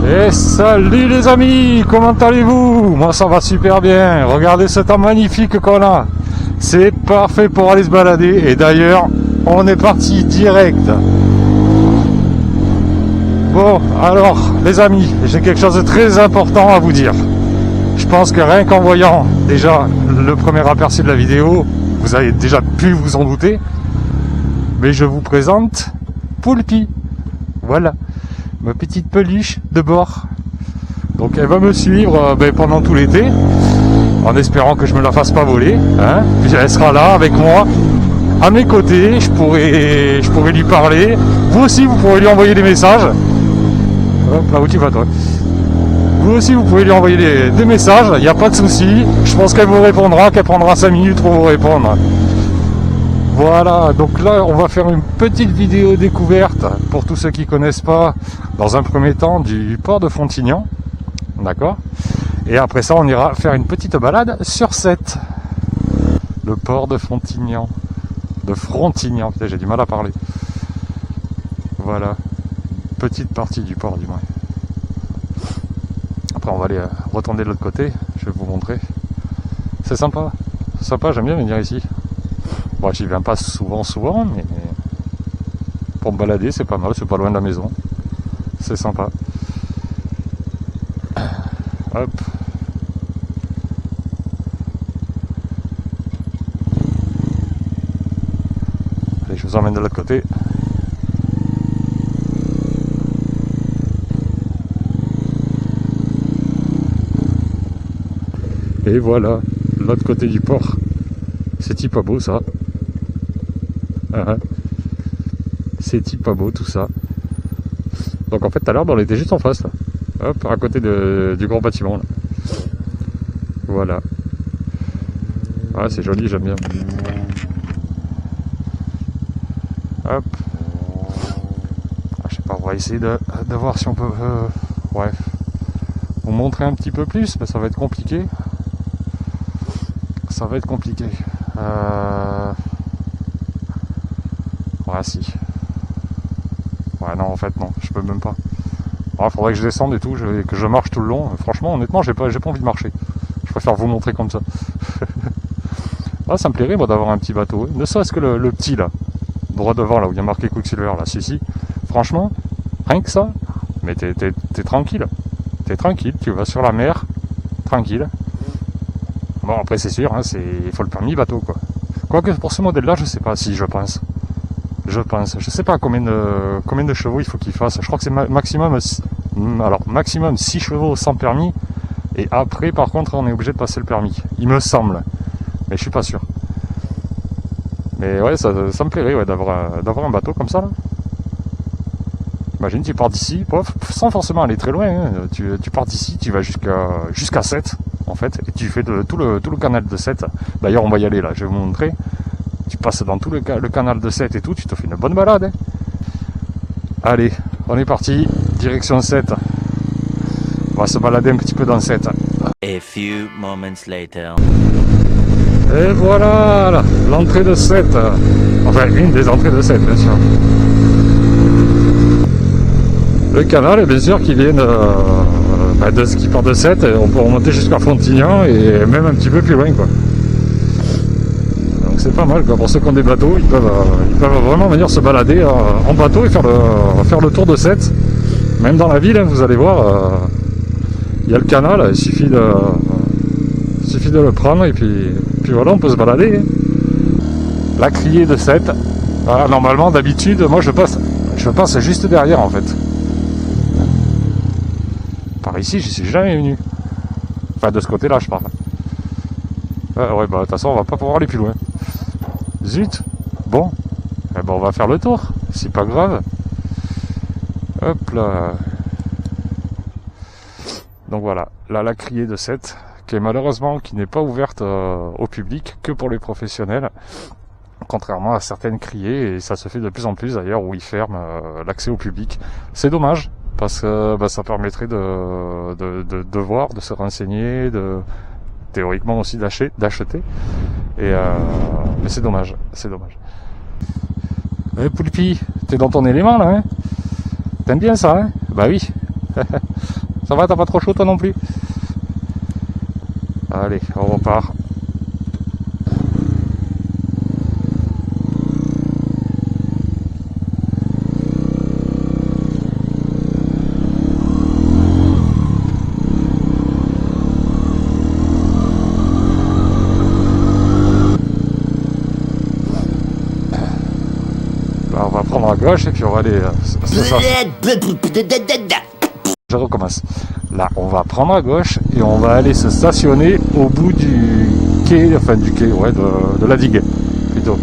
Et salut les amis, comment allez-vous? Moi ça va super bien, regardez ce temps magnifique qu'on a. C'est parfait pour aller se balader et d'ailleurs on est parti direct. Bon alors les amis, j'ai quelque chose de très important à vous dire. Je pense que rien qu'en voyant déjà le premier aperçu de la vidéo, vous avez déjà pu vous en douter. Mais je vous présente Poulpi. Voilà, ma petite peluche de bord. Donc elle va me suivre pendant tout l'été, en espérant que je me la fasse pas voler. Hein. Puis elle sera là avec moi, à mes côtés, je pourrai lui parler. Vous aussi vous pourrez lui envoyer des messages. Hop, là où tu vas toi. Vous aussi vous pouvez lui envoyer des messages, il n'y a pas de souci. Je pense qu'elle vous répondra, qu'elle prendra 5 minutes pour vous répondre. Voilà, donc là on va faire une petite vidéo découverte pour tous ceux qui ne connaissent pas, dans un premier temps, du port de Frontignan. D'accord. Et après ça on ira faire une petite balade sur Sète. Le port de Frontignan. De Frontignan, j'ai du mal à parler. Voilà. Petite partie du port du moins. Après on va aller retourner de l'autre côté, je vais vous montrer. C'est sympa. Sympa, j'aime bien venir ici. Bon, j'y viens pas souvent, mais pour me balader, c'est pas mal, c'est pas loin de la maison. C'est sympa. Hop. Allez, je vous emmène de l'autre côté. Et voilà, l'autre côté du port. C'est pas beau ça. C'est pas beau tout ça. Donc en fait tout à l'heure on était juste en face là. Hop, à côté du grand bâtiment là. Voilà. Ah c'est joli, j'aime bien. Hop. Je sais pas, on va essayer de voir si on peut ouais, vous montrer un petit peu plus, mais ça va être compliqué. Ça va être compliqué. Ouais si. Ouais non en fait non, je peux même pas. Il faudrait que je descende et tout, que je marche tout le long. Franchement honnêtement j'ai pas envie de marcher. Je préfère vous montrer comme ça. Ah ça me plairait moi d'avoir un petit bateau. Ne serait-ce que le petit là. Droit devant là où il y a marqué Quicksilver là, si. Franchement, rien que ça, mais t'es tranquille. T'es tranquille, tu vas sur la mer, tranquille. Bon après c'est sûr, hein, il faut le permis bateau quoi. Quoique pour ce modèle là je sais pas si je pense. Je sais pas combien de chevaux il faut qu'il fasse. Je crois que c'est maximum 6 chevaux sans permis. Et après par contre on est obligé de passer le permis. Il me semble. Mais je suis pas sûr. Mais ouais ça me plairait ouais, d'avoir un bateau comme ça là. Imagine tu pars d'ici, sans forcément aller très loin, hein. Tu pars d'ici, tu vas jusqu'à Sète en fait, et tu fais tout le canal de Sète. D'ailleurs on va y aller là, je vais vous montrer. Tu passes dans tout le canal de Sète et tout, tu te fais une bonne balade. Hein. Allez, on est parti, direction Sète. On va se balader un petit peu dans Sète. A few moments later. Et voilà, l'entrée de Sète. Enfin, une des entrées de Sète, bien sûr. Le canal, bien sûr, qui vient de ce qui part de Sète, on peut remonter jusqu'à Frontignan et même un petit peu plus loin, quoi. Donc c'est pas mal, quoi. Pour ceux qui ont des bateaux, ils peuvent vraiment venir se balader en bateau et faire le tour de Sète. Même dans la ville, hein, vous allez voir, il y a le canal, il suffit de le prendre et puis voilà, on peut se balader. La criée de Sète. Voilà, normalement, d'habitude, moi je passe juste derrière en fait. Par ici, j'y suis jamais venu. Enfin, de ce côté-là, je parle. Ouais, bah de toute façon, on va pas pouvoir aller plus loin. Zut. Bon. Eh ben, on va faire le tour. C'est pas grave. Hop là. Donc voilà, là la criée de Sète, qui n'est pas ouverte au public, que pour les professionnels, contrairement à certaines criées, et ça se fait de plus en plus d'ailleurs, où ils ferment l'accès au public. C'est dommage, parce que ça permettrait de voir, de se renseigner, théoriquement aussi d'acheter, mais c'est dommage, c'est dommage. Poulpi, t'es dans ton élément là, hein? T'aimes bien ça, hein? Bah oui, Ça va, t'as pas trop chaud toi non plus? Allez, on repart. Là, on va prendre à gauche et puis on va aller... Je recommence. Là, on va prendre à gauche et on va aller se stationner au bout du quai, enfin du quai, ouais, de la digue, plutôt.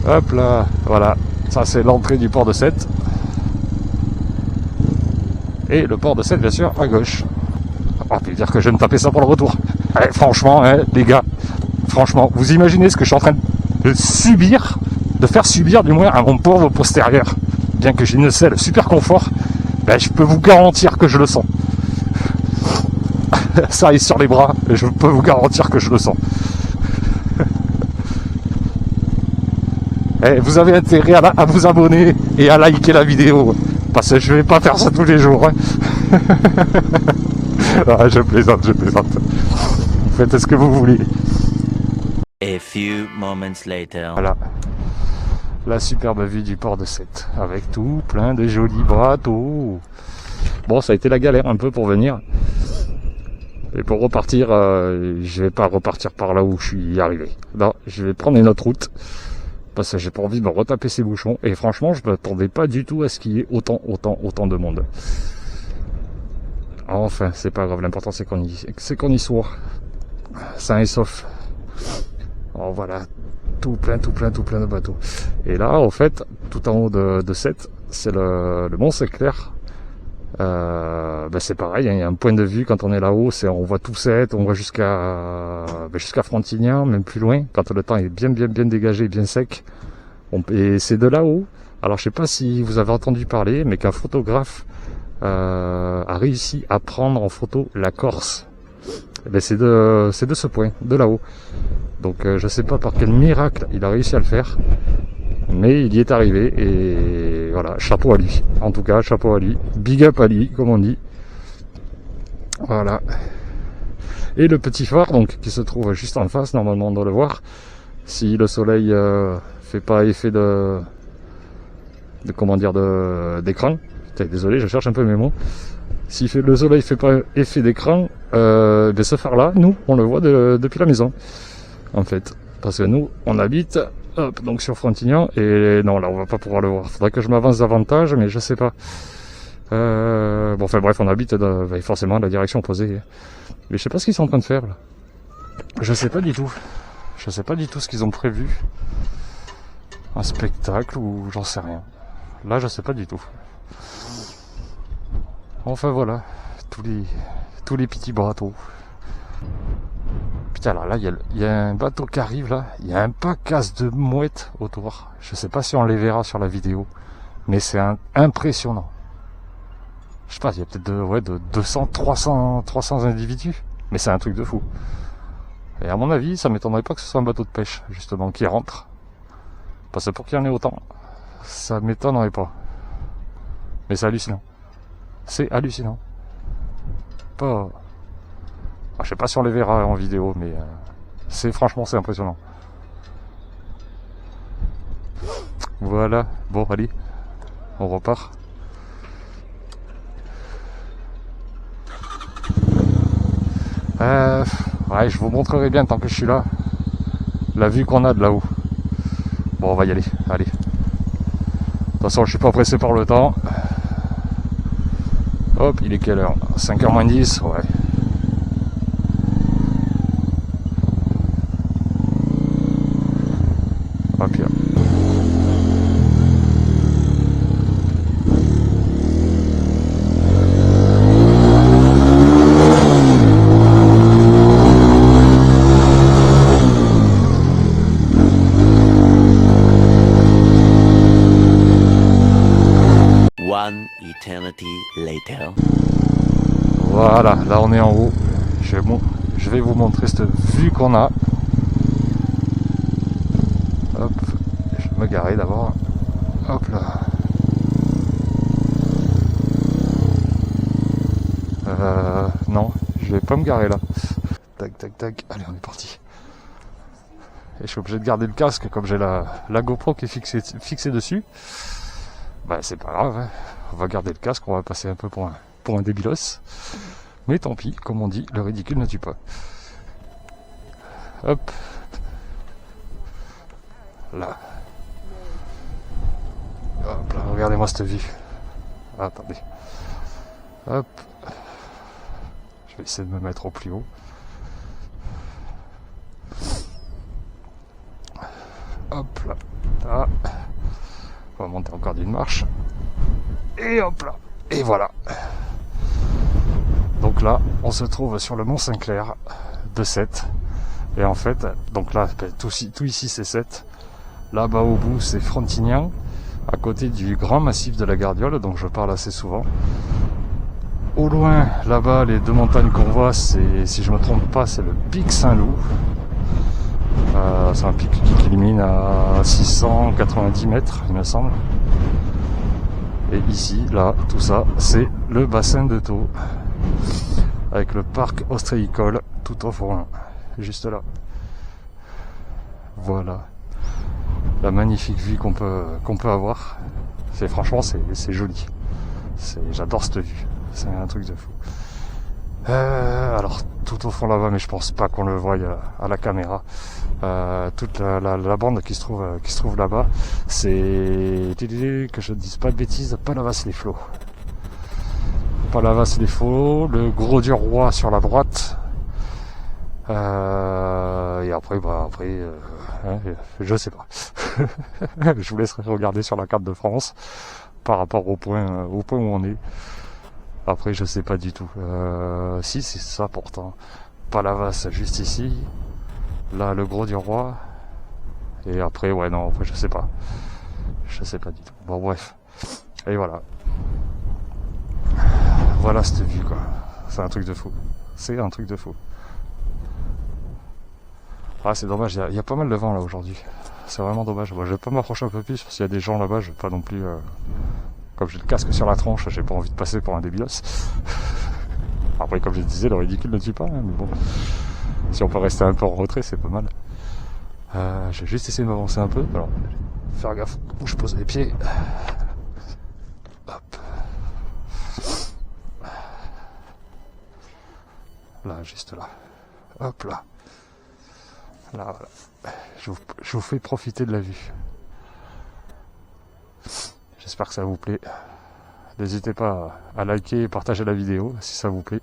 Hop là, voilà. Ça, c'est l'entrée du port de Sète. Et le port de Sète, bien sûr, à gauche. On peut dire que je vais me taper ça pour le retour. Allez, franchement, hein, les gars, franchement, vous imaginez ce que je suis en train de subir, de faire subir du moins à mon pauvre postérieur. Bien que j'ai une selle super confort, ben, je peux vous garantir que je le sens. Ça est sur les bras, et je peux vous garantir que je le sens. Et vous avez intérêt à vous abonner et à liker la vidéo, parce que je vais pas faire ça tous les jours. Hein. Ah, je plaisante, je plaisante. Vous faites ce que vous voulez. A few moments later. Voilà. La superbe vue du port de Sète, avec tout plein de jolis bateaux. Bon, ça a été la galère un peu pour venir. Et pour repartir, je vais pas repartir par là où je suis arrivé. Non, je vais prendre une autre route. Parce que j'ai pas envie de me retaper ces bouchons. Et franchement, je m'attendais pas du tout à ce qu'il y ait autant de monde. Enfin, c'est pas grave. L'important, c'est qu'on y soit. Sain et sauf. Alors voilà. Tout plein de bateaux. Et là, en fait, tout en haut de Sète, c'est le Mont Saint-Clair. Ben c'est pareil, hein, il y a un point de vue quand on est là-haut, on voit tout Sète, on voit jusqu'à Frontignan, même plus loin, quand le temps est bien dégagé, bien sec. Et c'est de là-haut. Alors je sais pas si vous avez entendu parler, mais qu'un photographe a réussi à prendre en photo la Corse. Et ben c'est de ce point, de là-haut. Donc je sais pas par quel miracle il a réussi à le faire, mais il y est arrivé et voilà, chapeau à lui. En tout cas, chapeau à lui, big up à lui, comme on dit. Voilà. Et le petit phare, donc, qui se trouve juste en face, normalement on doit le voir. Si le soleil fait pas effet d'écran. Désolé, je cherche un peu mes mots. Si le soleil fait pas effet d'écran, ben ce phare-là, nous, on le voit depuis la maison. En fait, parce que nous, on habite, donc sur Frontignan, et non, là, on va pas pouvoir le voir. Faudrait que je m'avance davantage, mais je sais pas. Bon, enfin bref, on habite forcément la direction opposée. Mais je sais pas ce qu'ils sont en train de faire, là. Je sais pas du tout. Je sais pas du tout ce qu'ils ont prévu. Un spectacle ou j'en sais rien. Là, je sais pas du tout. Enfin voilà, tous les petits bateaux. Putain, là, il y a un bateau qui arrive, là. Il y a un pacasse de mouettes autour. Je sais pas si on les verra sur la vidéo, mais c'est impressionnant. Je sais pas, il y a peut-être de 200, 300 individus, mais c'est un truc de fou. Et à mon avis, ça m'étonnerait pas que ce soit un bateau de pêche, justement, qui rentre. Parce que pour qu'il y en ait autant, ça m'étonnerait pas. Mais c'est hallucinant. C'est hallucinant. Pas... je sais pas si on les verra en vidéo, mais franchement c'est impressionnant. Voilà, bon allez, on repart. Ouais, je vous montrerai bien tant que je suis là, la vue qu'on a de là-haut. Bon, on va y aller, allez. De toute façon, je suis pas pressé par le temps. Hop, il est quelle heure? 5h moins 10, ouais. One eternity later. Voilà, là on est en haut. Je vais vous montrer cette vue qu'on a. Hop, je vais me garer d'abord. Hop là. Non, je vais pas me garer là. Tac, tac, tac. Allez, on est parti. Et je suis obligé de garder le casque comme j'ai la GoPro qui est fixée dessus. Bah c'est pas grave, hein. On va garder le casque, on va passer un peu pour un débilos. Mais tant pis, comme on dit, le ridicule ne tue pas. Hop. Là. Hop là, regardez-moi cette vue. Ah, attendez. Hop. Je vais essayer de me mettre au plus haut. Hop là. Là. On va monter encore d'une marche. Et hop là. Et voilà. Donc là, on se trouve sur le Mont Saint-Clair de Sète. Et en fait, donc là, tout ici c'est Sète. Là-bas au bout, c'est Frontignan, à côté du grand massif de la Gardiole, dont je parle assez souvent. Au loin, là-bas, les deux montagnes qu'on voit, c'est, si je me trompe pas, c'est le pic Saint-Loup. C'est un pic qui culmine à 690 mètres, il me semble. Et ici, là, tout ça, c'est le bassin de Thau, avec le parc ostréicole tout au fond, juste là. Voilà. La magnifique vue qu'on peut avoir. Franchement, c'est joli. J'adore cette vue. C'est un truc de fou. Alors, tout au fond là-bas, mais je pense pas qu'on le voie à la caméra. Toute la bande qui se trouve là-bas, c'est, que je ne dise pas de bêtises, Palavas-les-Flots. Palavas-les-Flots, le Gros du Roi sur la droite. Et après, je sais pas. Je vous laisserai regarder sur la carte de France par rapport au point où on est. Après, je sais pas du tout. Si, c'est ça pourtant. Palavas juste ici. Là, le Gros du Roi. Et après, ouais, non, après, je sais pas. Je sais pas du tout. Bon, bref. Et voilà. Voilà cette vue, quoi. C'est un truc de fou. C'est un truc de fou. Ah, c'est dommage, il y a pas mal de vent là aujourd'hui. C'est vraiment dommage. Bon, je vais pas m'approcher un peu plus parce qu'il y a des gens là-bas, je vais pas non plus... Comme j'ai le casque sur la tronche, j'ai pas envie de passer pour un débilos. Après, comme je disais, le ridicule ne tue pas, hein, mais bon. Si on peut rester un peu en retrait, c'est pas mal. Je vais juste essayer de m'avancer un peu. Alors, faire gaffe où je pose les pieds. Hop. Là, juste là. Hop là. Là, voilà. Je vous fais profiter de la vue. J'espère que ça vous plaît. N'hésitez pas à liker et partager la vidéo si ça vous plaît.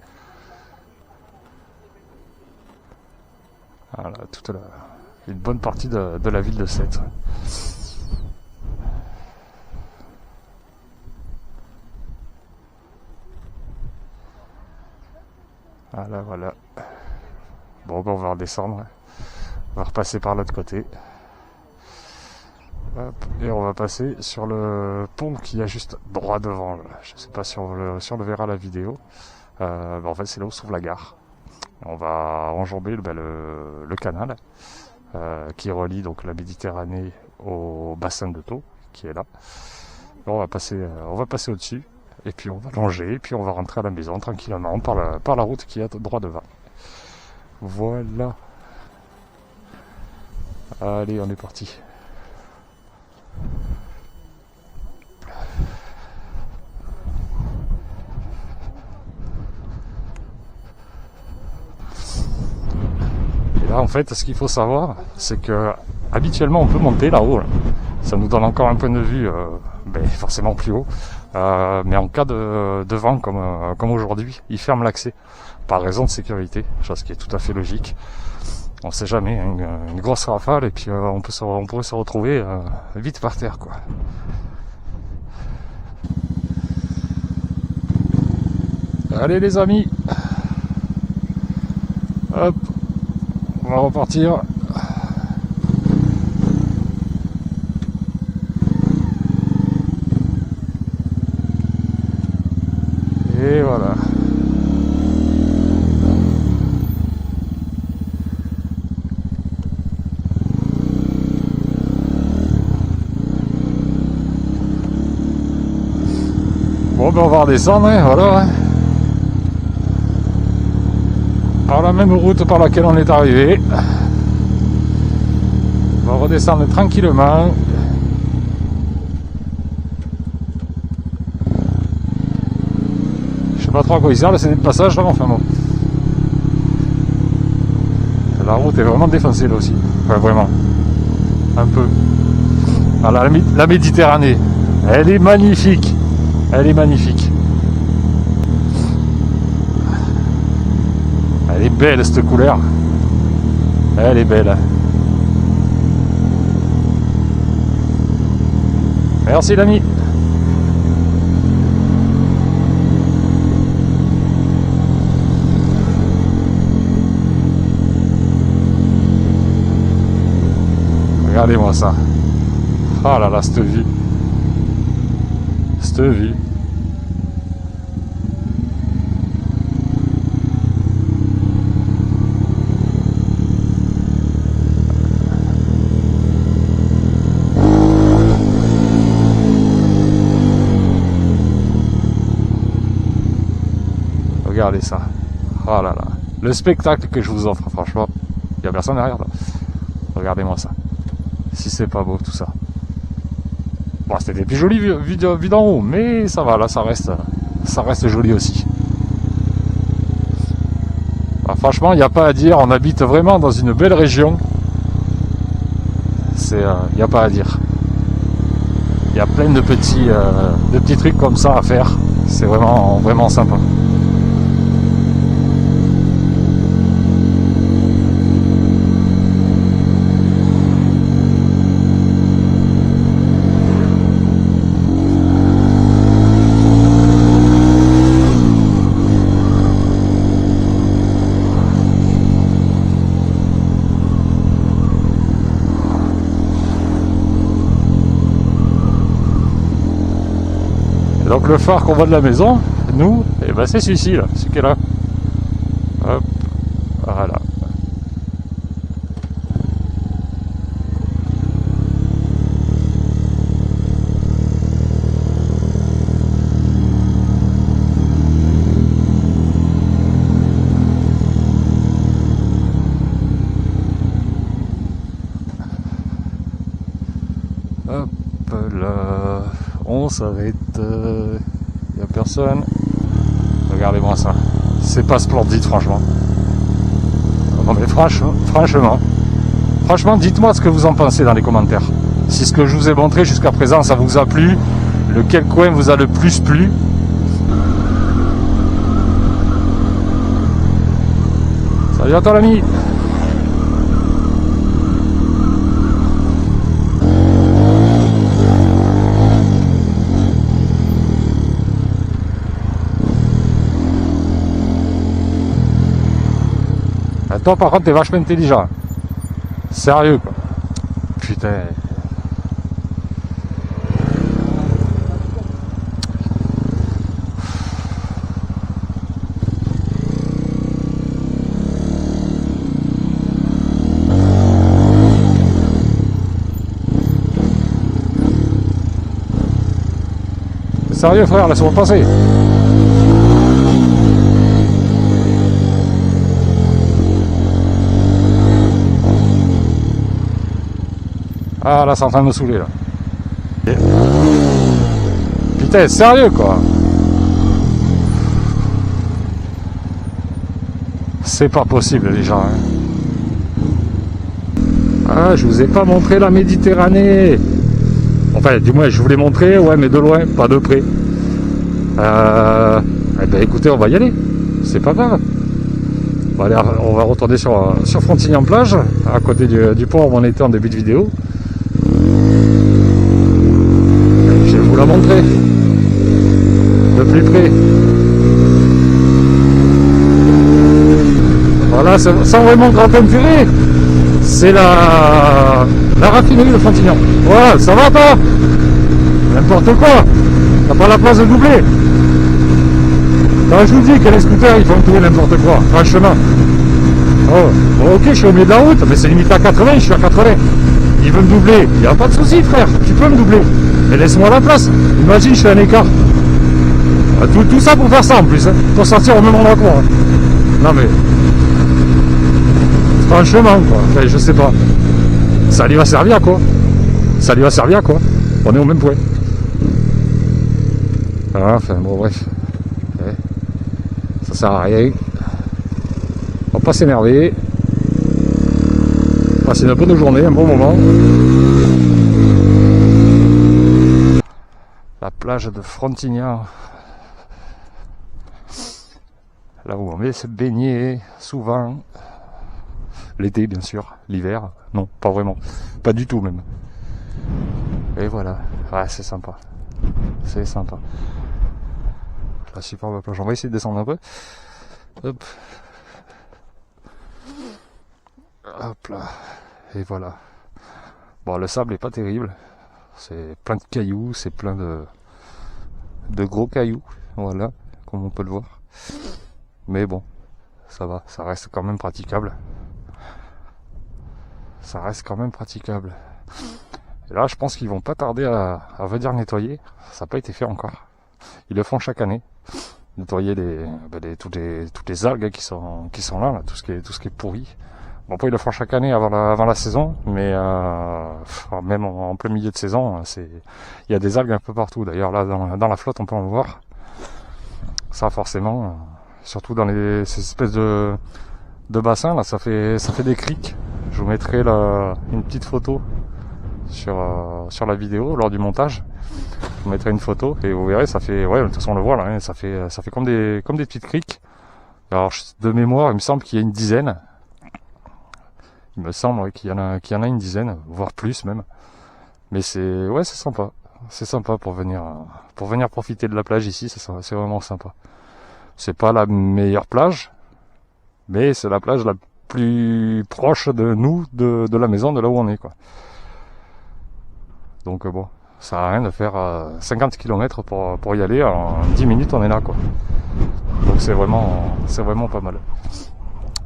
Voilà, une bonne partie de la ville de Sète. Voilà, voilà. Bon, ben on va redescendre. On va repasser par l'autre côté. Hop, et on va passer sur le pont qui a juste droit devant. Là. Je sais pas si on le verra à la vidéo. En fait, c'est là où se trouve la gare. On va enjamber le canal qui relie donc la Méditerranée au bassin de Thau, qui est là. Et on va passer au-dessus, et puis on va longer, et puis on va rentrer à la maison tranquillement par la route qui est droit devant. Voilà. Allez, on est parti. Et là, en fait, ce qu'il faut savoir, c'est que habituellement, on peut monter là-haut. Là. Ça nous donne encore un point de vue, forcément plus haut. Mais en cas de vent comme aujourd'hui, il ferme l'accès par raison de sécurité, chose qui est tout à fait logique. On sait jamais, hein, une grosse rafale et puis on pourrait se retrouver vite par terre, quoi. Allez les amis, hop, on va repartir. Et voilà. Bon ben on va redescendre, hein, voilà. Par la même route par laquelle on est arrivé. On va redescendre tranquillement. Je sais pas trop à quoi il sert, c'est des passages là, enfin bon. La route est vraiment défoncée là aussi. Enfin vraiment. Un peu. Ah, la Méditerranée. Elle est magnifique. Elle est magnifique. Elle est belle cette couleur. Elle est belle. Merci l'ami. Regardez-moi ça. Ah là là, cette vue. Cette vue. Regardez ça. Oh là là. Le spectacle que je vous offre, franchement. Il n'y a personne derrière là. Regardez-moi ça. Si c'est pas beau tout ça. Bon, c'était plus joli vu d'en haut, mais ça va, là ça reste joli aussi. Alors, franchement, il n'y a pas à dire, on habite vraiment dans une belle région. Il n'y a pas à dire. Il y a plein de petits trucs comme ça à faire. C'est vraiment, vraiment sympa. Donc le phare qu'on voit de la maison, nous, eh ben c'est celui-ci là, celui qui est là. Hop, voilà. Hop là. On s'arrête, il n'y a personne. Regardez-moi ça, c'est pas splendide franchement. Non mais franchement, dites-moi ce que vous en pensez dans les commentaires. Si ce que je vous ai montré jusqu'à présent ça vous a plu, lequel coin vous a le plus plu. Salut à toi l'ami. Toi par contre t'es vachement intelligent. Sérieux quoi. Putain. Sérieux frère, laisse-moi passer. Ah là c'est en train de me saouler là. Putain, sérieux quoi. C'est pas possible les gens. Hein. Ah, je vous ai pas montré la Méditerranée. Enfin, du moins je vous l'ai montré, ouais, mais de loin, pas de près. Eh ben écoutez, on va y aller. C'est pas grave. Bon, allez, on va retourner sur Frontignan-Plage, à côté du port où on était en début de vidéo. Je vais vous la montrer de plus près. Voilà, sans vraiment grand intérêt. C'est la raffinerie de Frontignan. Voilà, ça va pas? N'importe quoi. T'as pas la place de doubler. Quand je vous dis que les scooters ils font tout et n'importe quoi, franchement. Oh, ok, je suis au milieu de la route, mais c'est limite à 80, je suis à 80. Il veut me doubler, il n'y a pas de souci frère, tu peux me doubler. Mais laisse-moi la place, imagine je fais un écart. Ah, tout ça pour faire ça en plus, hein, pour sortir au même endroit que moi. Non mais... Franchement quoi, enfin, je sais pas. Ça lui va servir quoi. Ça lui va servir quoi. On est au même point. Ah, enfin bon bref. Ouais. Ça sert à rien. On va pas s'énerver. Passer une bonne journée, un bon moment. La plage de Frontignan. Là où on va se baigner souvent. L'été bien sûr, l'hiver, non, pas vraiment. Pas du tout même. Et voilà, ouais, c'est sympa. C'est sympa. La superbe plage. On va essayer de descendre un peu. Hop. Hop là. Et voilà. Bon, le sable est pas terrible. C'est plein de cailloux, c'est plein de gros cailloux. Voilà, comme on peut le voir. Mais bon, ça va, ça reste quand même praticable. Ça reste quand même praticable. Et là, je pense qu'ils vont pas tarder à venir nettoyer. Ça n'a pas été fait encore. Ils le font chaque année. Nettoyer toutes les algues qui sont là, tout ce qui est pourri. Bon, après ils le font chaque année avant la saison, mais même en plein milieu de saison, il y a des algues un peu partout. D'ailleurs là dans la flotte on peut en voir. Ça forcément, surtout dans ces espèces de bassins là, ça fait des criques. Je vous mettrai une petite photo sur la vidéo lors du montage. Je vous mettrai une photo et vous verrez, ça fait, ouais, de toute façon on le voit là, hein, ça fait comme des petites criques. Alors de mémoire, il me semble qu'il y a une dizaine. Il me semble ouais, qu'il y en a une dizaine, voire plus même. Mais c'est sympa. C'est sympa pour venir profiter de la plage ici, c'est vraiment sympa. C'est pas la meilleure plage, mais c'est la plage la plus proche de nous, de la maison, de là où on est quoi. Donc bon, ça sert à rien de faire 50 km pour y aller, en 10 minutes on est là quoi. Donc c'est vraiment pas mal.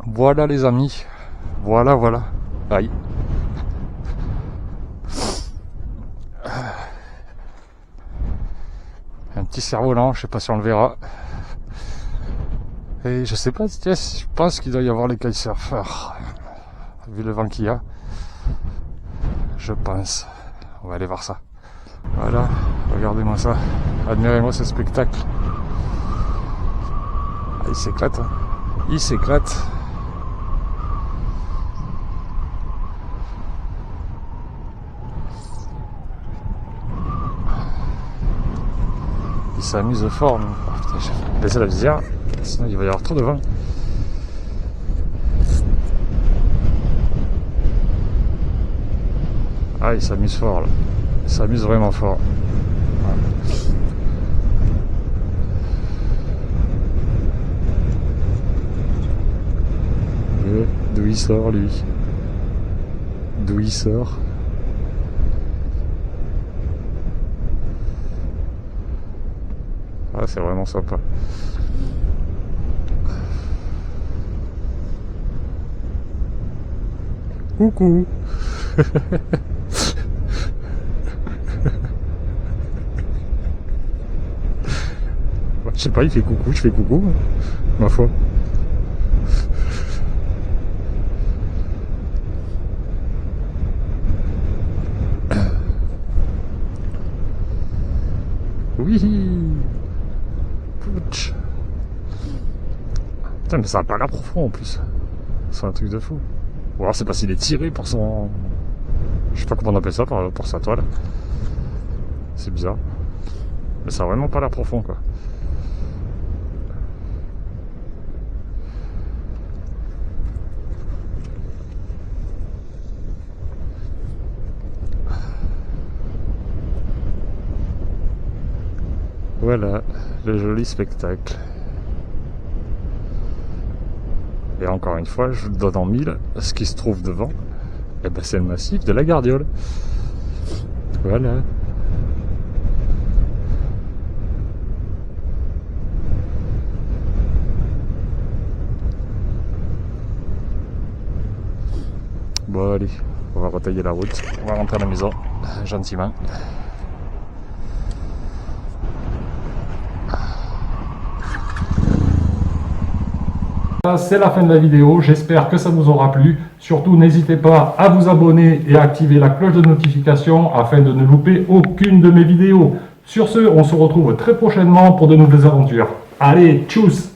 Voilà les amis, voilà. Aïe. Un petit cerf-volant, je sais pas si on le verra. Et je sais pas, je pense qu'il doit y avoir les kitesurfers. Vu le vent qu'il y a. Je pense. On va aller voir ça. Voilà, regardez-moi ça. Admirez-moi ce spectacle. Ah, il s'éclate. Hein. Il s'éclate. Il s'amuse fort. Mais... Oh, putain, je vais baisser la visière. Sinon il va y avoir trop de vent. Ah, il s'amuse fort là. Il s'amuse vraiment fort. D'où il sort lui? D'où il sort? Ah, c'est vraiment sympa. Coucou. Je sais pas, il fait coucou, je fais coucou, ma foi. Oui. Pouch. Putain, mais ça a pas l'air profond en plus. C'est un truc de fou. Ou alors c'est parce qu'il est tiré pour son... Je sais pas comment on appelle ça pour sa toile. C'est bizarre. Mais ça a vraiment pas l'air profond quoi. Voilà, le joli spectacle. Et encore une fois, je vous donne en mille, ce qui se trouve devant, eh ben c'est le massif de la Gardiole. Voilà. Bon allez, on va retailler la route, on va rentrer à la maison, gentiment. C'est la fin de la vidéo, j'espère que ça vous aura plu. Surtout, n'hésitez pas à vous abonner et à activer la cloche de notification afin de ne louper aucune de mes vidéos. Sur ce, on se retrouve très prochainement pour de nouvelles aventures. Allez, tchuss!